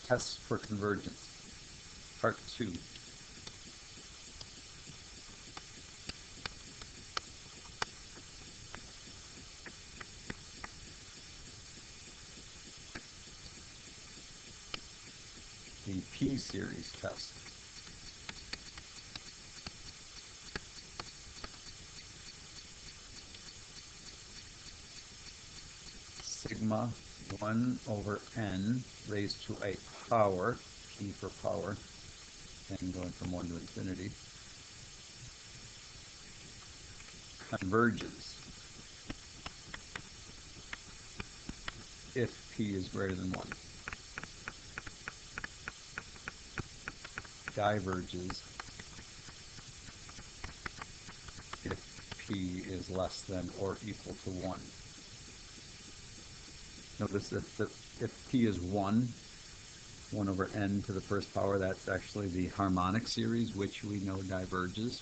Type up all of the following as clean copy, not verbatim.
Tests for convergence, part 2. The P-series test. Sigma 1 over n raised to a power, P for power, and going from 1 to infinity, converges if P is greater than 1. Diverges if P is less than or equal to 1. Notice that if P is 1 over n to the first power, that's actually the harmonic series, which we know diverges.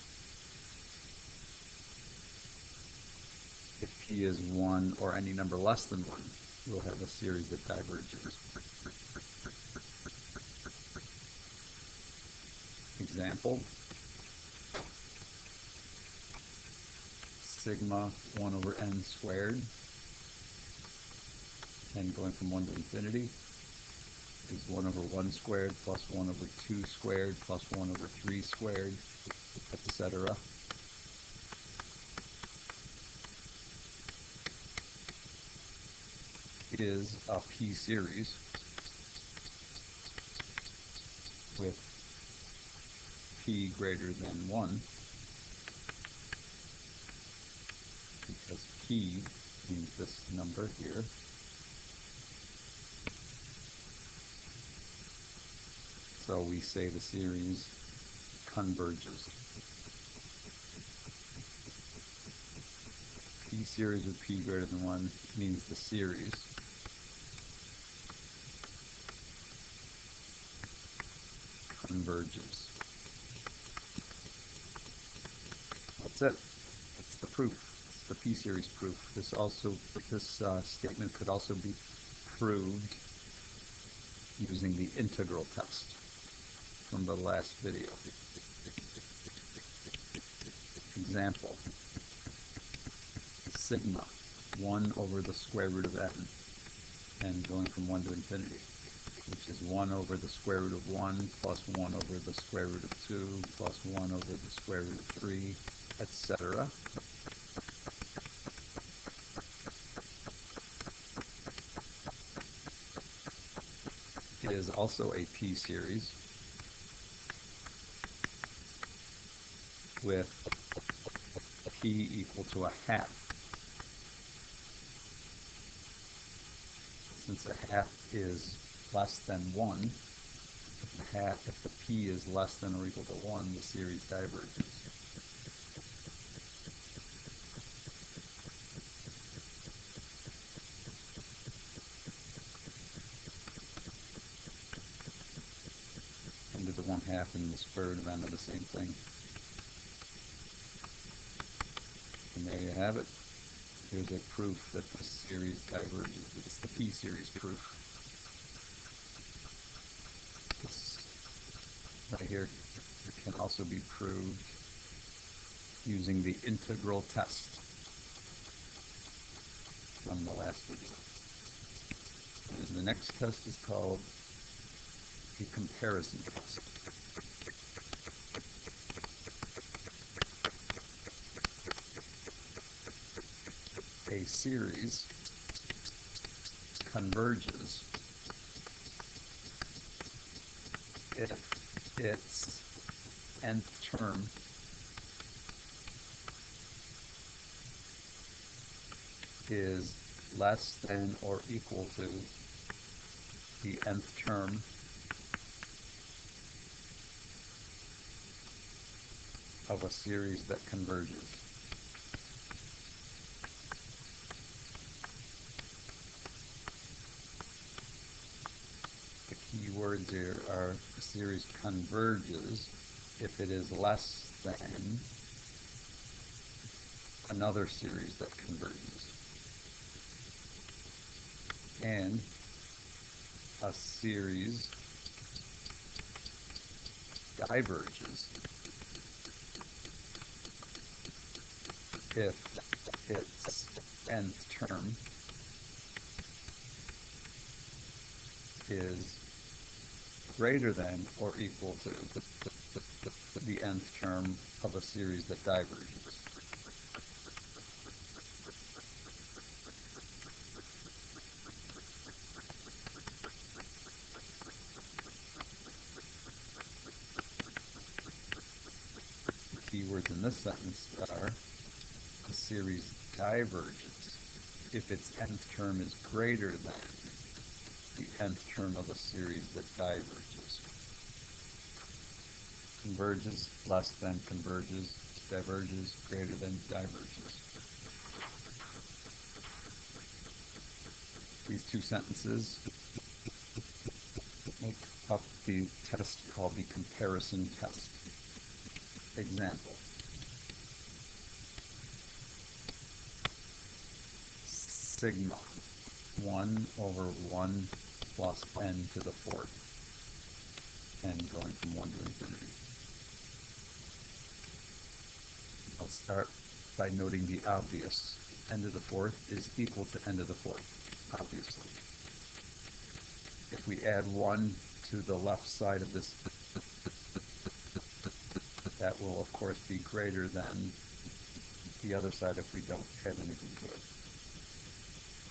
If P is 1 or any number less than 1, we'll have a series that diverges. Example, sigma 1 over n squared, and going from 1 to infinity, is 1 over 1 squared plus 1 over 2 squared plus 1 over 3 squared, etc. Is a P-series with P greater than 1, because P means this number here. So we say the series converges. P-series with P greater than 1 means the series converges. That's it. That's the proof. It's the P-series proof. This statement could also be proved using the integral test from the last video. Example, sigma 1 over the square root of n, and going from 1 to infinity, which is 1 over the square root of 1 plus 1 over the square root of 2 plus 1 over the square root of 3, etc. Is also a P-series with P equal to a half. Since a half is less than 1, if the P is less than or equal to 1, the series diverges. The 1/2 and the square root of n are the same thing. And there you have it. Here's a proof that the series diverges. It's the P-series proof. This right here can also be proved using the integral test from the last video. And the next test is called a comparison test. A series converges if its nth term is less than or equal to the nth term of a series that converges. The key words here are a series converges if it is less than another series that converges, and a series diverges if its nth term is greater than or equal to the nth term of a series that diverges. The keywords in this sentence are: a series diverges if its nth term is greater than the nth term of a series that diverges. Converges, less than converges, diverges, greater than diverges. These two sentences make up the test called the comparison test. Example: sigma 1 over 1 plus n to the fourth, n going from 1 to infinity. I'll start by noting the obvious. N to the fourth is equal to n to the fourth, obviously. If we add 1 to the left side of this, that will of course be greater than the other side if we don't add anything to it.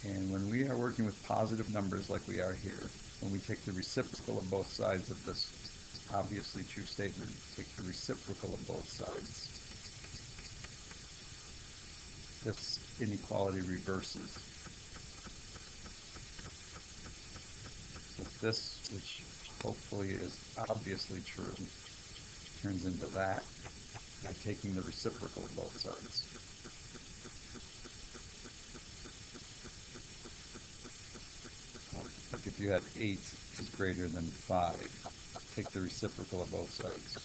And when we are working with positive numbers like we are here, when we take the reciprocal of both sides of this obviously true statement, take the reciprocal of both sides, this inequality reverses. So this, which hopefully is obviously true, turns into that by taking the reciprocal of both sides. Like if you had 8 is greater than 5, take the reciprocal of both sides.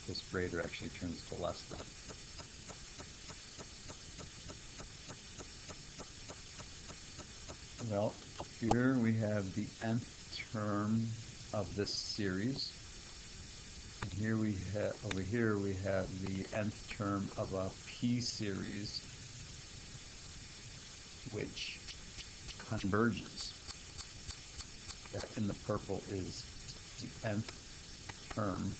This greater actually turns to less than. Well, here we have the nth term of this series. And here we have, over here we have the nth term of a p series which converges. That in the purple is the nth term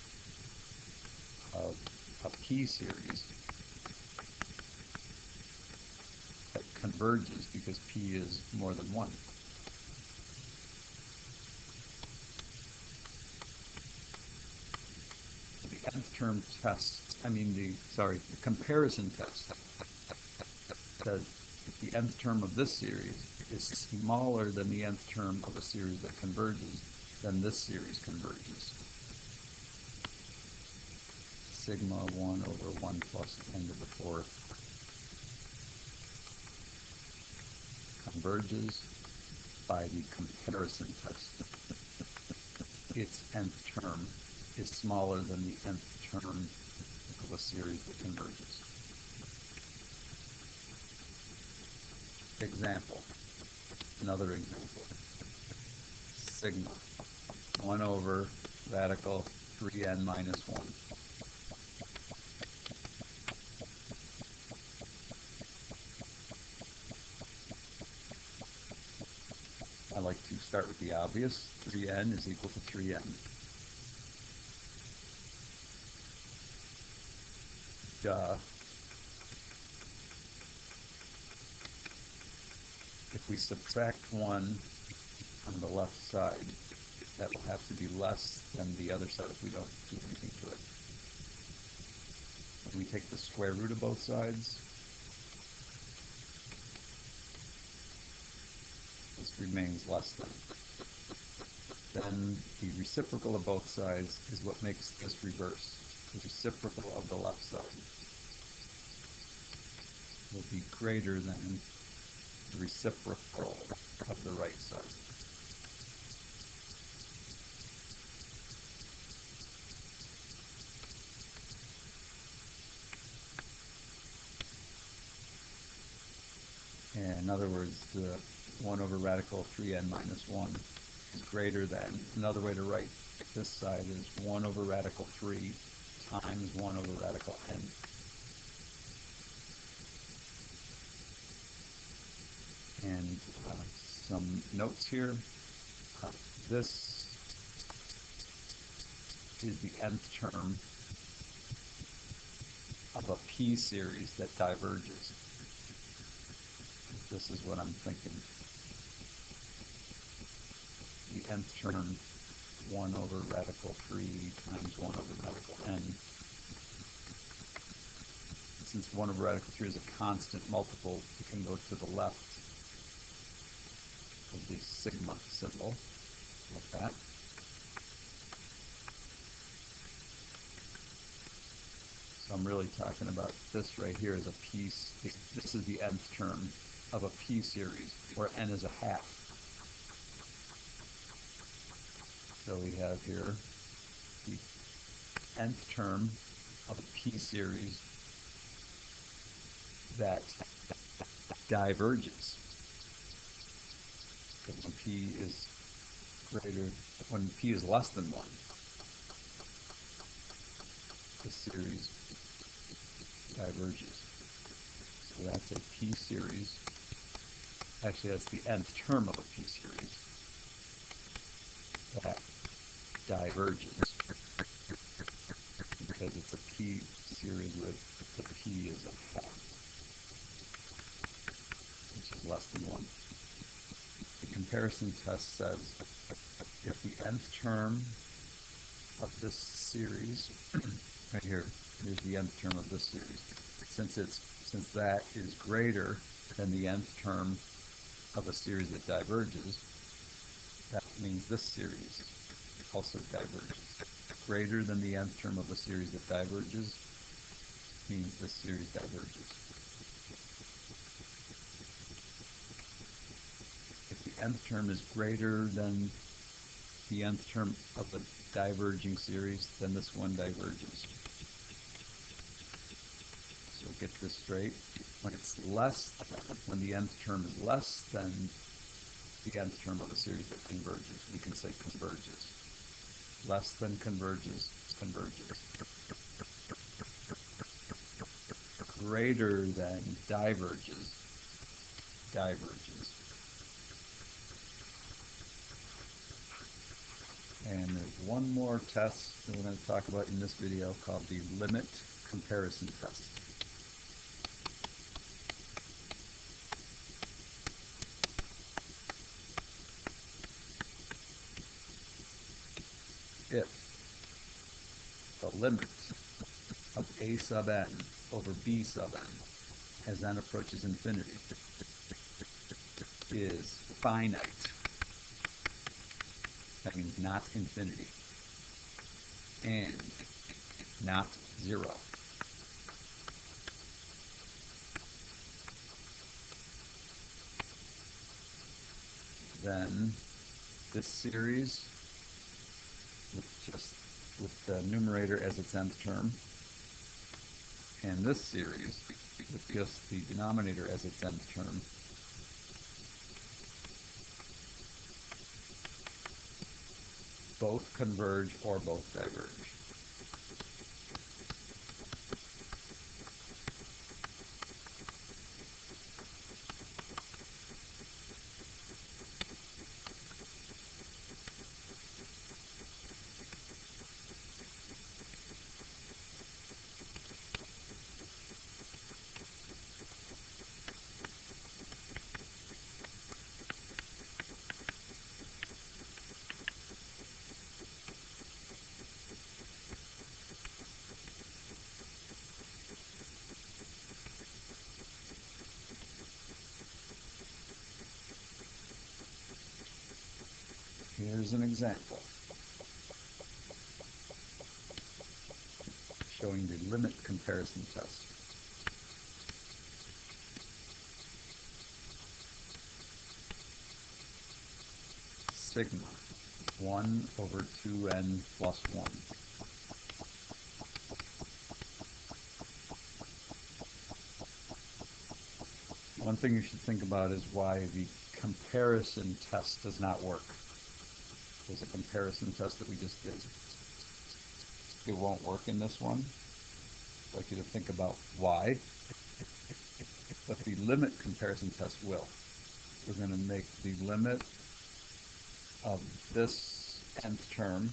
of a p series that converges because p is more than 1. The nth term test, the comparison test says if the nth term of this series is smaller than the nth term of a series that converges, then this series converges. Sigma 1 over 1 plus n to the fourth converges by the comparison test. Its nth term is smaller than the nth term of a series that converges. Example. Another example. Sigma 1 over radical 3n minus 1. I like to start with the obvious. 3n is equal to 3n. Duh. If we subtract 1 on the left side, that will have to be less than the other side if we don't do anything to it. When we take the square root of both sides, this remains less than. Then the reciprocal of both sides is what makes this reverse. The reciprocal of the left side will be greater than the reciprocal of the right side. And in other words, the 1 over radical 3n minus 1 is greater than. Another way to write this side is 1 over radical 3 times 1 over radical n. And some notes here. This is the nth term of a p-series that diverges. This is what I'm thinking. The nth term, 1 over radical 3 times 1 over radical n. Since 1 over radical 3 is a constant multiple, it can go to the left of the sigma symbol, like that. So I'm really talking about this right here as a piece. This is the nth term of a p-series, where n is a half. So we have here the nth term of a p-series that diverges. So when p is greater, when p is less than 1, the series diverges. So that's a p-series. Actually, that's the nth term of a p-series that diverges, because it's a p-series with the p is a half, which is less than 1. The comparison test says if the nth term of this series, right here, here's the nth term of this series, since that is greater than the nth term of a series that diverges, that means this series also diverges. Greater than the nth term of a series that diverges means this series diverges. If the nth term is greater than the nth term of the diverging series, then this one diverges. So get this straight. When the nth term is less than the nth term of a series that converges, we can say converges. Less than converges, converges. Greater than diverges, diverges. And there's one more test that we're going to talk about in this video called the limit comparison test. If the limit of a sub n over b sub n as n approaches infinity is finite, that means not infinity, and not 0, then this series with the numerator as its nth term, and this series with just the denominator as its nth term, both converge or both diverge. Here's an example showing the limit comparison test. Sigma 1 over 2n plus 1. One thing you should think about is why the comparison test does not work. was a comparison test that we just did. It won't work in this one. I'd like you to think about why. But the limit comparison test will. We're going to make the limit of this nth term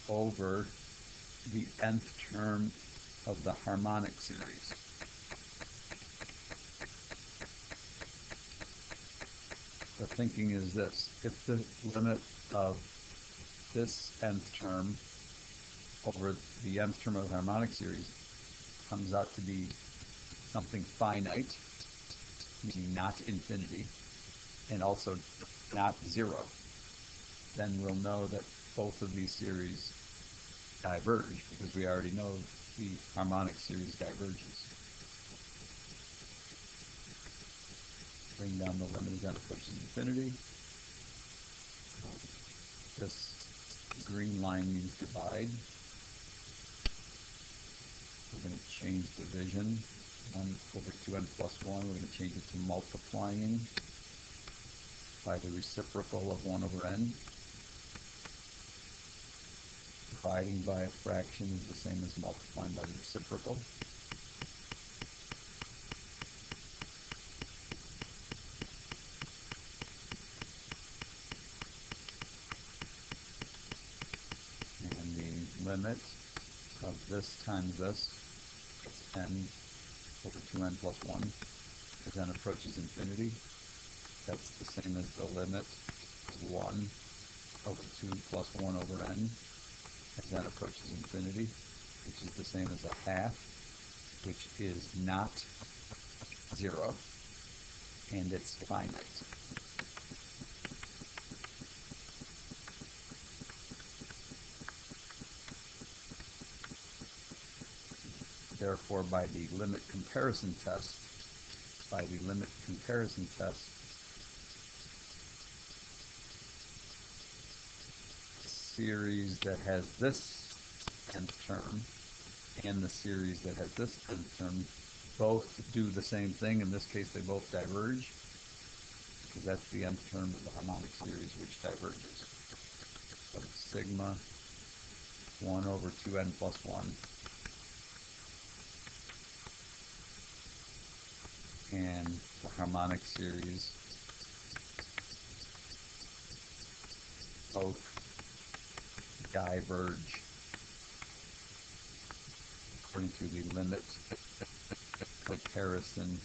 over the nth term of the harmonic series. The thinking is this: if the limit of this nth term over the nth term of the harmonic series comes out to be something finite, meaning not infinity, and also not zero, then we'll know that both of these series diverge, because we already know the harmonic series diverges. Bring down the limit as n approaches infinity. This green line means divide. We're going to change division. 1 over 2n plus 1, we're going to change it to multiplying by the reciprocal of 1 over n. Dividing by a fraction is the same as multiplying by the reciprocal. And the limit of this times this, that's n over 2n plus 1, as n approaches infinity. That's the same as the limit of 1 over 2 plus 1 over n, as n approaches infinity, which is the same as a half, which is not 0, and it's finite. Therefore, by the limit comparison test, series that has this nth term and the series that has this nth term both do the same thing. In this case, they both diverge, because that's the nth term of the harmonic series which diverges. So sigma 1 over 2n plus 1 and the harmonic series both diverge according to the limit comparison